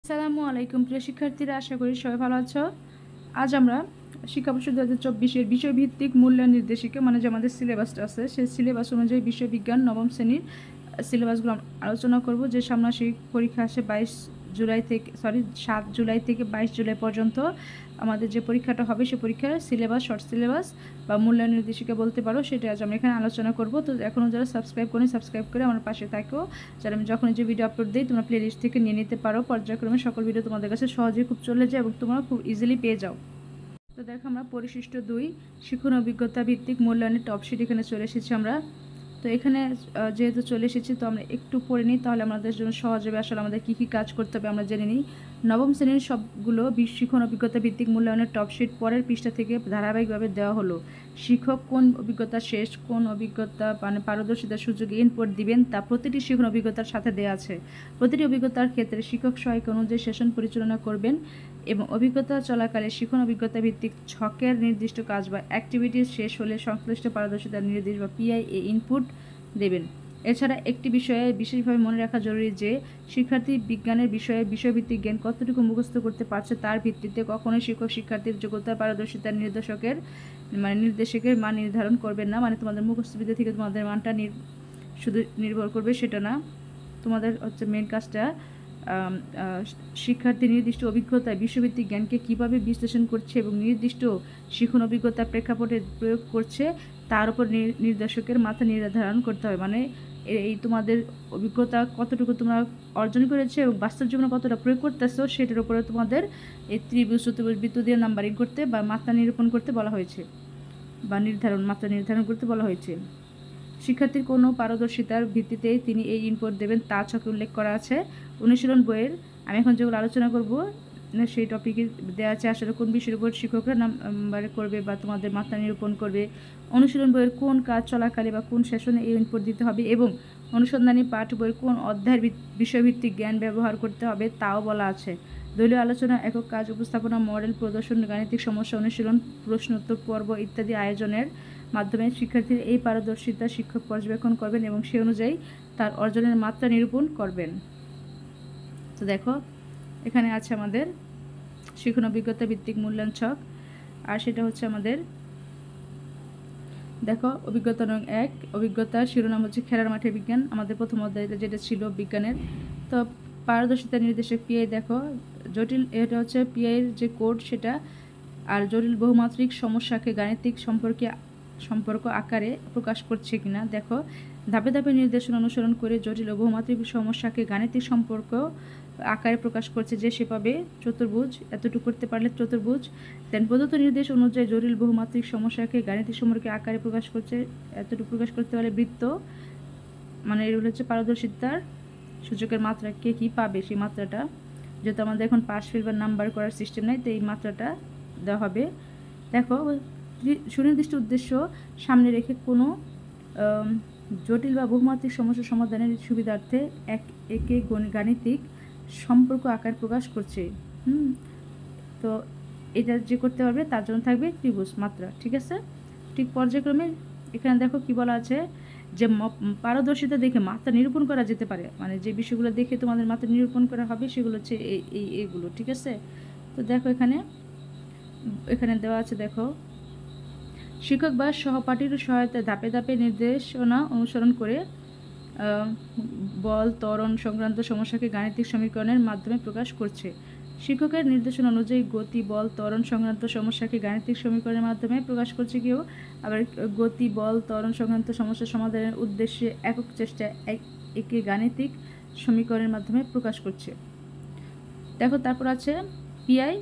আসসালামু আলাইকুম প্রিয় শিক্ষার্থীরা, আশা করি সবাই ভালো আছো। আজ আমরা শিক্ষাবর্ষ 2024-এর বিষয়ভিত্তিক মূল্যায়ন নির্দেশিকা মানে যে আমাদের সিলেবাসটা আছে সেই সিলেবাস অনুযায়ী বিষয় বিজ্ঞান নবম শ্রেণীর সিলেবাসগুলো আলোচনা করব। যে ষান্মাসিক পরীক্ষা আসে 7 জুলাই থেকে 22 জুলাই পর্যন্ত আমাদের যে পরীক্ষাটা হবে সেই পরীক্ষার সিলেবাস, শর্ট সিলেবাস বা মূল্যায়ন নির্দেশিকা বলতে পারো, সেটা আজ আমরা এখানে আলোচনা করব। তো এখনও যারা সাবস্ক্রাইব করে আমার পাশে থাকো, যারা আমি যখন যে ভিডিও আপলোড দিই তোমরা প্লেলিস্ট থেকে নিয়ে নিতে পারো। পর্যায়ক্রমে সকল ভিডিও তোমাদের কাছে সহজেই খুব চলে যায় এবং তোমরা খুব ইজিলি পেয়ে যাও। তো দেখো, আমরা পরিশিষ্ট 2 শিক্ষণ অভিজ্ঞতা ভিত্তিক মূল্যায়নের টপশিট এখানে চলে এসেছি আমরা। তো এখানে যেহেতু চলে এসেছি, তো আমরা একটু পড়ে নিই, তাহলে আমাদের জন্য সহজ হবে। আসলে আমাদের কী কী কাজ করতে হবে আমরা জেনে নিই। নবম শ্রেণীর সবগুলো শিক্ষণ অভিজ্ঞতা ভিত্তিক মূল্যায়নের টপশিট পরের পৃষ্ঠা থেকে ধারাবাহিকভাবে দেওয়া হলো। শিক্ষক কোন অভিজ্ঞতা শেষ, কোন অভিজ্ঞতা মানে পারদর্শিতার সুযোগে ইনপুট দিবেন তা প্রতিটি শিক্ষণ অভিজ্ঞতার সাথে দেওয়া আছে। প্রতিটি অভিজ্ঞতার ক্ষেত্রে শিক্ষক সহায়িকা অনুযায়ী সেশন পরিচালনা করবেন এবং অভিজ্ঞতা চলাকালে শিক্ষণ অভিজ্ঞতা ভিত্তিক ছকের নির্দিষ্ট কাজ বা অ্যাক্টিভিটিস শেষ হলে সংশ্লিষ্ট পারদর্শিতার নির্দেশ বা পিআইএ ইনপুট দেবেন। এছাড়া একটি বিষয়ে বিশেষভাবে মনে রাখা জরুরি যে শিক্ষার্থী বিজ্ঞানের বিষয়ে বিষয়ভিত্তিক জ্ঞান কতটুকু মুখস্থ করতে পারছে তার ভিত্তিতে কখনোই শিক্ষক শিক্ষার্থীর যোগ্যতা পারদর্শিতার নির্দেশকের মান নির্ধারণ করবেন না। মানে তোমাদের মুখস্থবিদ্যা থেকে তোমাদের মানটা শুধু নির্ভর করবে সেটা না। তোমাদের হচ্ছে মেন কাজটা শিক্ষার্থী নির্দিষ্ট অভিজ্ঞতায় বিশ্বভিত্তিক জ্ঞানকে কীভাবে বিশ্লেষণ করছে এবং নির্দিষ্ট শিক্ষণ অভিজ্ঞতা প্রেক্ষাপটে প্রয়োগ করছে তার উপর নির্দেশকের মাথা নির্ধারণ করতে হবে। মানে এই তোমাদের অভিজ্ঞতা কতটুকু তোমরা অর্জন করেছে এবং বাস্তব জীবনে কতটা প্রয়োগ করতেছো সেটার উপরে তোমাদের এই ত্রিভুজ চতুর্ভুজ বৃত্ত দিয়ে নাম্বারিং করতে বা মাত্রা নিরূপণ করতে বলা হয়েছে বা মাত্রা নির্ধারণ করতে বলা হয়েছে। শিক্ষার্থীর কোনো পারদর্শিতার ভিত্তিতেই তিনি এই ইনপুট দেবেন তা ছকে উল্লেখ করা আছে। অনুশীলন বইয়ের আমি এখন যেগুলো আলোচনা করব সেই টপিকে দেওয়া আছে আসলে কোন বিষয়ের উপর শিক্ষকরা নাম্বার করবে বা তোমাদের মাত্রা নিরূপণ করবে, অনুশীলন বইয়ের কোন কাজ চলাকালে বা কোন সেশনে এই ইনপুট দিতে হবে এবং অনুসন্ধানী পাঠ বইয়ের কোন অধ্যায়ের বিষয়ভিত্তিক জ্ঞান ব্যবহার করতে হবে তাও বলা আছে। দলীয় আলোচনা, একক কাজ উপস্থাপনা, মডেল প্রদর্শন, গাণিতিক সমস্যা অনুশীলন, প্রশ্নোত্তর পর্ব ইত্যাদি আয়োজনের মাধ্যমে শিক্ষার্থীর এই পারদর্শিতা শিক্ষক পর্যবেক্ষণ করবেন এবং সে অনুযায়ী তার অর্জনের মাত্রা নিরূপণ করবেন। তো দেখো, এখানে আছে আমাদের শিক্ষণ অভিজ্ঞতা ভিত্তিক মূল্যায়ন ছক, আর সেটা হচ্ছে আমাদের দেখো অভিজ্ঞতা নং 1, অভিজ্ঞতার শিরোনাম হচ্ছে খেলার মাঠে বিজ্ঞান, আমাদের প্রথম অধ্যায়তে যেটা ছিল বিজ্ঞানের। তো পারদর্শিতা নির্দেশক পিআই, দেখো জটিল, এটা হচ্ছে পিআইয়ের যে কোড সেটা। আর জটিল বহুমাত্রিক সমস্যাকে গাণিতিক সম্পর্ক আকারে প্রকাশ করছে কিনা দেখো। ধাপে ধাপে নির্দেশনা অনুসরণ করে জটিল ও বহুমাত্রিক সমস্যাকে গাণিতিক সম্পর্ক আকারে প্রকাশ করছে, যে সেভাবে চতুর্ভুজ এতটুকু করতে পারলে চতুর্ভুজ। দেন প্রদত্ত নির্দেশ অনুযায়ী জটিল বহুমাত্রিক সমস্যাকে গাণিতিক সম্পর্কে আকারে প্রকাশ করছে, এতটুকু প্রকাশ করতে পারলে বৃত্ত। মানে এগুলো হচ্ছে পারদর্শিতার সূচকের মাত্রা, কে কী পাবে সেই মাত্রাটা। যেহেতু আমাদের এখন পাস ফেল বা নাম্বার করার সিস্টেম নেই, তো এই মাত্রাটা দেওয়া হবে। দেখো, সুনির্দিষ্ট উদ্দেশ্য সামনে রেখে কোনো জটিল বা বহুমাত্রিক সমস্যা সমাধানের সুবিধার্থে একে গাণিতিক সম্পর্ক আকার প্রকাশ করছে। তো এটা যে করতে পারবে তার জন্য থাকবে ত্রিভুজ মাত্রা, ঠিক আছে। ঠিক পর্যায়ক্রমে এখানে দেখো কি বলা আছে, যে পারদর্শিতা দেখে মাত্রা নিরূপণ করা যেতে পারে। মানে যে বিষয়গুলো দেখে তোমাদের মাত্রা নিরূপণ করা হবে সেগুলো হচ্ছে এইগুলো, ঠিক আছে। তো দেখো এখানে দেওয়া আছে, দেখো শিক্ষক বা সহপাঠীর সহায়তায় ধাপে ধাপে নির্দেশনা অনুসরণ করে বল ত্বরণ সংক্রান্ত সমস্যাকে গাণিতিক সমীকরণের মাধ্যমে প্রকাশ করছে। শিক্ষকের নির্দেশনা অনুযায়ী গতি, বল, ত্বরণ সংক্রান্ত সমস্যাকে গাণিতিক সমীকরণের মাধ্যমে প্রকাশ করছে কেউ, আবার গতি, বল, ত্বরণ সংক্রান্ত সমস্যা সমাধানের উদ্দেশ্যে একক চেষ্টা একে গাণিতিক সমীকরণের মাধ্যমে প্রকাশ করছে। দেখো তারপর আছে পিআই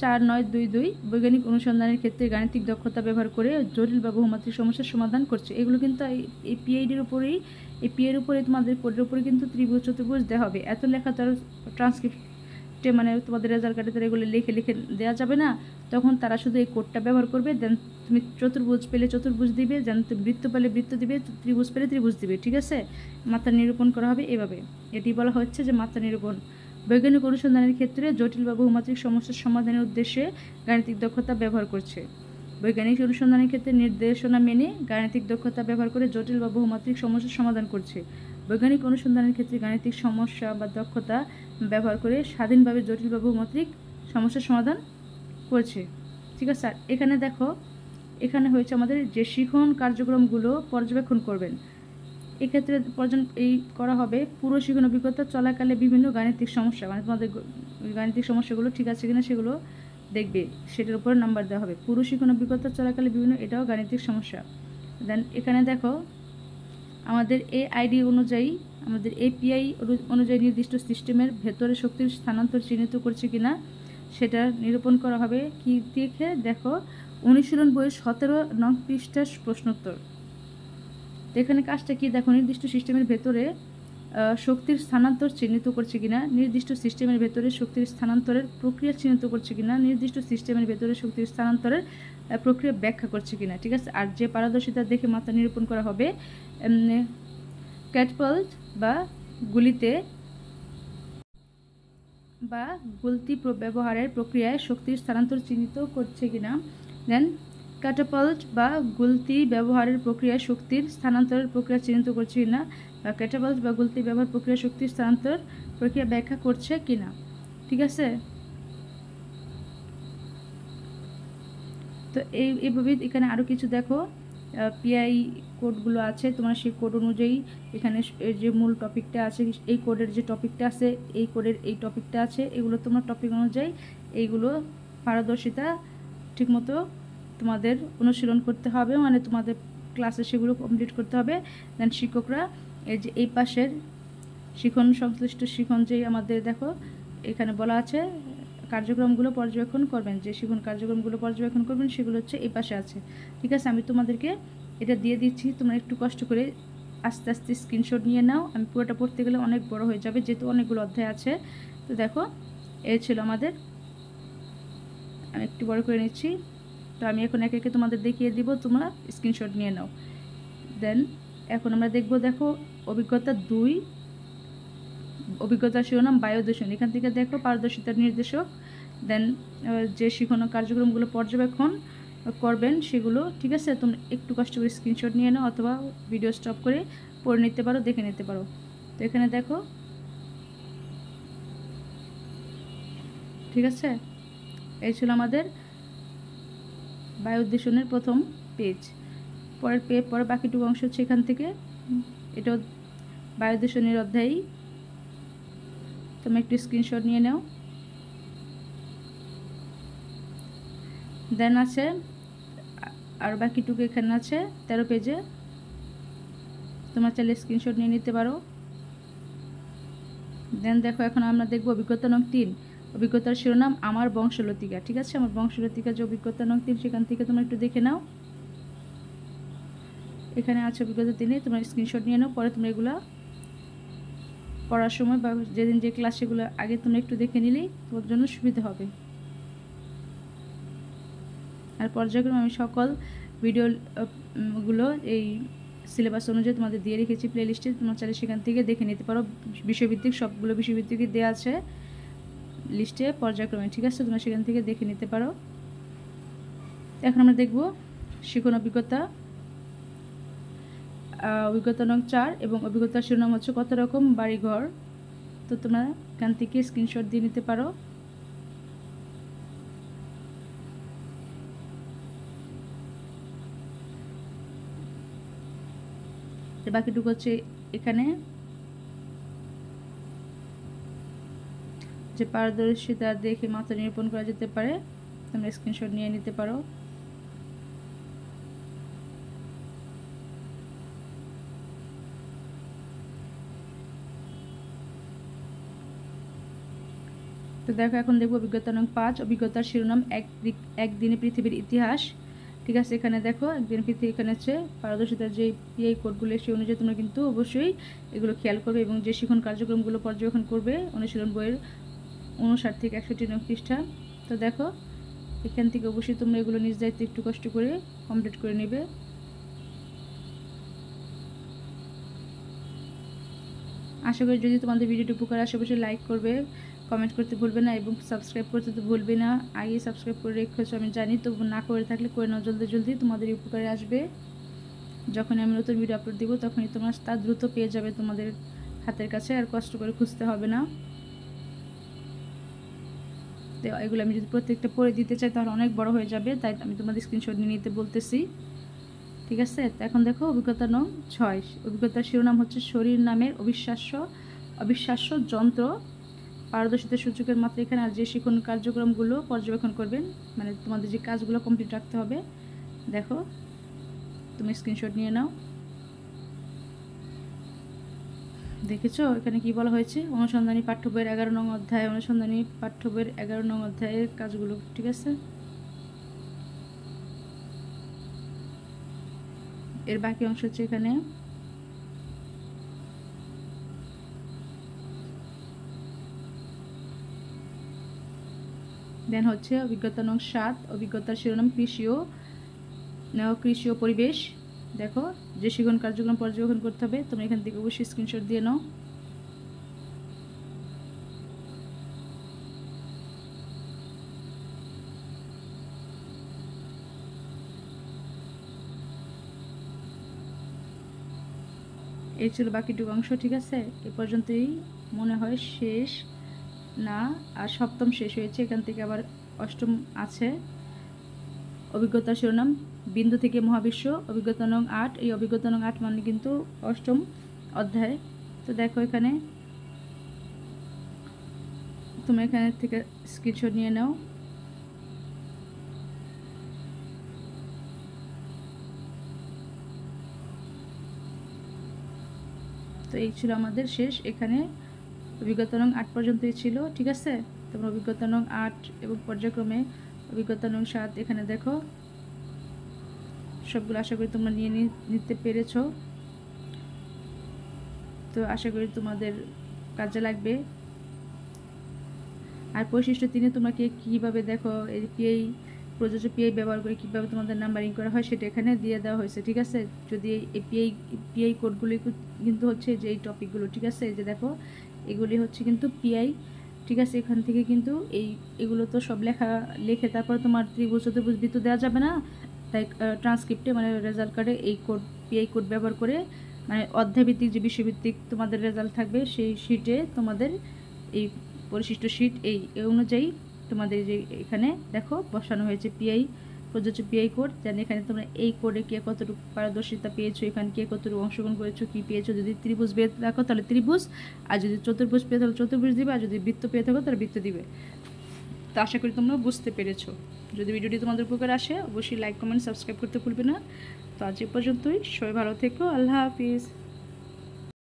4922, বৈজ্ঞানিক অনুসন্ধানের ক্ষেত্রে গাণিতিক দক্ষতা ব্যবহার করে জটিল বা বহুমাত্রিক সমস্যার সমাধান করছে। এগুলো কিন্তু এই পিআইডির উপরেই, এই পিআইয়ের উপরে তোমাদের কোডের উপরে কিন্তু ত্রিভুজ চতুর্ভুজ দেওয়া হবে। এত লেখা তার ট্রান্সক্রিপ্টে মানে তোমাদের রেজাল্ট কার্ডে তারা এগুলো লিখে দেওয়া যাবে না, তখন তারা শুধু এই কোডটা ব্যবহার করবে। দেন তুমি চতুর্ভুজ পেলে চতুর্ভুজ দিবে, দেন বৃত্ত পেলে বৃত্ত দিবে, ত্রিভুজ পেলে ত্রিভুজ দিবে, ঠিক আছে। মাত্রা নিরূপণ করা হবে এভাবে। এটি বলা হচ্ছে যে মাত্রা নিরূপণ। বৈজ্ঞানিক অনুসন্ধানের ক্ষেত্রে জটিল বা বহুমাত্রিক সমস্যার সমাধানের উদ্দেশ্যে গাণিতিক দক্ষতা ব্যবহার করছে। বৈজ্ঞানিক অনুসন্ধানের ক্ষেত্রে নির্দেশনা মেনে গাণিতিক দক্ষতা ব্যবহার করে জটিল বা বহুমাত্রিক সমস্যার সমাধান করছে। বৈজ্ঞানিক অনুসন্ধানের ক্ষেত্রে গাণিতিক সমস্যা বা দক্ষতা ব্যবহার করে স্বাধীনভাবে জটিল বা বহুমাত্রিক সমস্যার সমাধান করছে। ঠিক আছে, আর এখানে দেখো, এখানে হয়েছে আমাদের যে শিখন কার্যক্রমগুলো পর্যবেক্ষণ করবেন। এক্ষেত্রে এই করা হবে পুরো শিখন অভিজ্ঞতা চলাকালে বিভিন্ন গাণিতিক সমস্যা, মানে তোমাদের গাণিতিক সমস্যাগুলো ঠিক আছে কিনা সেগুলো দেখবে, সেটার উপর নাম্বার দেওয়া হবে। পুরো শিখন অভিজ্ঞতা চলাকালে বিভিন্ন, এটাও গাণিতিক সমস্যা। দেন এখানে দেখো আমাদের AID অনুযায়ী, আমাদের API অনুযায়ী নির্দিষ্ট সিস্টেমের ভেতরে শক্তির স্থানান্তর চিহ্নিত করছে কিনা সেটা নিরূপণ করা হবে। কি দেখে দেখো, অনুশীলন বইয়ের 17 নং পৃষ্ঠার প্রশ্নোত্তর। এখানে কাজটা কি দেখো, নির্দিষ্ট সিস্টেমের ভেতরে শক্তির স্থানান্তর চিহ্নিত করছে কিনা, নির্দিষ্ট সিস্টেমের ভেতরে শক্তির স্থানান্তরের প্রক্রিয়া চিহ্নিত করছে কিনা, নির্দিষ্ট সিস্টেমের ভেতরে শক্তির স্থানান্তরের প্রক্রিয়া ব্যাখ্যা করছে কিনা। ঠিক আছে, আর যে পারদর্শিতা দেখে মাত্রা নিরূপণ করা হবে, ক্যাটপাল্ট বা গুলিতে বা গুলতি ব্যবহারের প্রক্রিয়ায় শক্তির স্থানান্তর চিহ্নিত করছে কিনা। দেন ক্যাটাপাল্ট বা গুলতি ব্যবহারের প্রক্রিয়ায় শক্তির স্থানান্তরের প্রক্রিয়া চিহ্নিত করছে কিনা, বা ক্যাটাপাল্ট বা গুলতি ব্যবহার প্রক্রিয়া শক্তির স্থানান্তর প্রক্রিয়া ব্যাখ্যা করছে কিনা। ঠিক আছে, তো এইভাবে এখানে আরও কিছু দেখো PI কোডগুলো আছে, তোমরা সেই কোড অনুযায়ী এখানে যে মূল টপিকটা আছে, এই কোডের যে টপিকটা আছে, এই কোডের এই টপিকটা আছে, এগুলো তোমরা টপিক অনুযায়ী এইগুলো পারদর্শিতা ঠিকমতো তোমাদের অনুশীলন করতে হবে, মানে তোমাদের ক্লাসে সেগুলো কমপ্লিট করতে হবে। দেন শিক্ষকরা এই যে এই পাশের শিখন সংশ্লিষ্ট শিখন যেই আমাদের দেখো এখানে বলা আছে কার্যক্রমগুলো পর্যবেক্ষণ করবেন, যে শিখন কার্যক্রমগুলো পর্যবেক্ষণ করবেন সেগুলো হচ্ছে এই পাশে আছে। ঠিক আছে, আমি তোমাদেরকে এটা দিয়ে দিচ্ছি, তোমরা একটু কষ্ট করে আস্তে আস্তে স্ক্রিনশট নিয়ে নাও। আমি পুরোটা পড়তে গেলে অনেক বড় হয়ে যাবে, যেহেতু অনেকগুলো অধ্যায় আছে। তো দেখো এই ছিল আমাদের, আমি একটু বড় করে নিচ্ছি। তো আমি এখন একে একে তোমাদের দেখিয়ে দিব, তোমরা স্ক্রিনশট নিয়ে নাও। দেন এখন আমরা দেখব, দেখো অভিজ্ঞতা 2, অভিজ্ঞতা শিরোনাম বায়ু দূষণ। এখান থেকে দেখো পারদর্শিতার নির্দেশক, দেন যে শিখানো কার্যক্রমগুলো পর্যবেক্ষণ করবেন সেগুলো। ঠিক আছে, তোমরা একটু কষ্ট করে স্ক্রিনশট নিয়ে নাও, অথবা ভিডিও স্টপ করে পড়ে নিতে পারো, দেখে নিতে পারো। তো এখানে দেখো, ঠিক আছে, এই ছিল আমাদের বায়ু দূষণের প্রথম পেজ। পরে বাকিটুকু অংশ হচ্ছে এখান থেকে, এটাও বায়ু দূষণের অধ্যায়ই। তুমি একটু স্ক্রিনশট নিয়ে নাও। দেন আছে আর বাকিটুকু এখানে আছে 13 পেজে, তোমরা চাইলে স্ক্রিনশট নিয়ে নিতে পারো। দেন দেখো এখন আমরা দেখব অভিজ্ঞতা নং 3, অভিজ্ঞতার শিরোনাম আমার বংশলতিকা। ঠিক আছে, আমার বংশলতিকা যে অভিজ্ঞতা নং 3, সেখান থেকে তোমরা একটু দেখে নাও। এখানে আছে অভিজ্ঞতা 3, তোমরা স্ক্রিনশট নিয়ে নাও। পরে তোমরা এগুলো পড়ার সময় বা যেদিন যে ক্লাস সেগুলো আগে তোমরা একটু দেখে নিলেই তোমার জন্য সুবিধা হবে। আর পর্যায়ক্রমে আমি সকল ভিডিওগুলো এই সিলেবাস অনুযায়ী তোমাদের দিয়ে রেখেছি প্লেলিস্টে, তোমরা চাইলে সেখান থেকে দেখে নিতে পারো। বিষয়ভিত্তিক সবগুলো বিষয়ভিত্তিকই দেওয়া আছে লিস্টে পর্যায়ক্রমে। ঠিক আছে, তোমরা সেখান থেকে দেখে নিতে পারো। এখন আমরা দেখব শিখন অভিজ্ঞতা, অভিজ্ঞতা নং 4 এবং অভিজ্ঞতার শিরোনাম হচ্ছে কত রকম বাড়িঘর। তো তোমরা এখান থেকে স্ক্রিনশট দিয়ে নিতে পারো। বাকিটুকু হচ্ছে এখানে যে পারদর্শিতা দেখে মাত্রা নিরূপণ করা যেতে পারে, তোমরা স্ক্রিনশট নিয়ে নিতে পারো। তো দেখো এখন দেখবো অভিজ্ঞতা নং 5, অভিজ্ঞতার শিরোনাম একদিনে পৃথিবীর ইতিহাস। ঠিক আছে, এখানে দেখো একদিন পৃথিবী, এখানে হচ্ছে পারদর্শিতার যে PI কোডগুলো সেই অনুযায়ী তোমরা কিন্তু অবশ্যই এগুলো খেয়াল করবে, এবং যে শিখন কার্যক্রমগুলো পর্যবেক্ষণ করবে অনুশীলন বইয়ের 59 থেকে 61 নং পৃষ্ঠা। তো দেখো এখান থেকে অবশ্যই তোমরা এগুলো নিজ দায়িত্বে একটু কষ্ট করে কমপ্লিট করে নেবে। আশা করি যদি তোমাদের ভিডিওটি উপকার আসে অবশ্যই লাইক করবে, কমেন্ট করতে ভুলবে না, এবং সাবস্ক্রাইব করতে তো ভুলবে না। আগে সাবস্ক্রাইব করে রেখেছো আমি জানি, তো না করে থাকলে করে নাও জলদি জলদি, তোমাদের উপকারে আসবে। যখন আমি নতুন ভিডিও আপলোড দিব তখনই তোমরা তা দ্রুত পেয়ে যাবে তোমাদের হাতের কাছে, আর কষ্ট করে খুঁজতে হবে না। তো এগুলো আমি যদি প্রত্যেকটা পড়ে দিতে চাই তাহলে অনেক বড় হয়ে যাবে, তাই আমি তোমাদের স্ক্রিনশট নিয়ে নিতে বলতেছি। ঠিক আছে, তো এখন দেখো অভিজ্ঞতা নং 6। অভিজ্ঞতার শিরোনাম হচ্ছে শরীর নামের অবিশ্বাস্য যন্ত্র, পারদর্শিতা সূচকের মাত্রা এখানে। আর যে শিক্ষণ কার্যক্রমগুলো পর্যবেক্ষণ করবেন, মানে তোমাদের যে কাজগুলো কমপ্লিট রাখতে হবে, দেখো তুমি স্ক্রিনশট নিয়ে নাও। দেখেছো এখানে কি বলা হয়েছে? অনুসন্ধানী পাঠ্য বইয়ের 11 নং অধ্যায়, অনুসন্ধানী পাঠ্য বইয়ের 11 নং অধ্যায়ের কাজগুলো। ঠিক আছে, এর বাকি অংশ হচ্ছে এখানে। দেন হচ্ছে অভিজ্ঞতা নং 7, অভিজ্ঞতার শিরোনাম কৃষি ও পরিবেশ। দেখো যে শিক্ষণ কার্যক্রম পর্যবেক্ষণ করতে হবে, তোমরা এখান থেকে অবশ্যই স্ক্রিনশট দিয়ে নাও। এই ছিল বাকিটুকু অংশ। ঠিক আছে, এ পর্যন্তই মনে হয় শেষ না, আর সপ্তম শেষ হয়েছে, এখান থেকে আবার অষ্টম আছে। অভিজ্ঞতা শিরোনাম বিন্দু থেকে মহাবিশ্ব, অভিজ্ঞতা নং 8। এই অভিজ্ঞতা নং 8 মানে কিন্তু অষ্টম অধ্যায়। তো দেখো এখানে তোমরা এখানে থেকে স্ক্রিনশট নিয়ে নাও। তো এই ছিল আমাদের শেষ, এখানে অভিজ্ঞতা নং 8 পর্যন্তই ছিল। ঠিক আছে, তোমরা অভিজ্ঞতা নং 8 এবং পর্যায়ক্রমে অভিজ্ঞতা নং 7 এখানে দেখো সবগুলো আশা করি তোমরা নিয়ে নিতে পেরেছো। তো আশা করি তোমাদের কাজে লাগবে। আর বৈশিষ্ট্য 3 তোমরা কীভাবে দেখো এই প্রযোজ্য পিআই ব্যবহার করে কীভাবে তোমাদের নাম্বারিং করা হয় সেটা এখানে দিয়ে দেওয়া হয়েছে। ঠিক আছে, যদি এই পিআই কোডগুলি কিন্তু হচ্ছে যে এই টপিকগুলো। ঠিক আছে, এই যে দেখো এগুলি হচ্ছে কিন্তু পিআই। ঠিক আছে, এখান থেকে কিন্তু এগুলো তো সব লেখে তারপরে তোমার ত্রিভুজ চতুর্ভুজ বৃত্ত দেওয়া যাবে না, তাই ট্রান্সক্রিপ্টে মানে রেজাল্ট কার্ডে এই পিআই কোড ব্যবহার করে, মানে অধ্যায়ভিত্তিক যে বিষয়ভিত্তিক তোমাদের রেজাল্ট থাকবে সেই শিটে তোমাদের এই পরিশিষ্ট শিট এই অনুযায়ী তোমাদের যে এখানে দেখো বসানো হয়েছে প্রযোজ্য পিআই কোড। যেন এখানে তোমরা এই কোডে কে কতটুকু পারদর্শিতা পেয়েছো, এখানে কে কতটুকু অংশগ্রহণ করেছো, কী পেয়েছো। যদি ত্রিভুজ পেয়ে থাকো তাহলে ত্রিভুজ, আর যদি চতুর্ভুজ পেয়ে থাকো চতুর্ভুজ দিবে, আর যদি বৃত্ত পেয়ে থাকো তাহলে বৃত্ত দিবে। তো আশা করি তোমরা বুঝতে পেরেছো। যদি ভিডিওটি তোমাদের উপকার আসে অবশ্যই লাইক কমেন্ট সাবস্ক্রাইব করতে ভুলবে না। তো আজ এ পর্যন্তই, সবাই ভালো থেকো, আল্লাহ হাফিজ।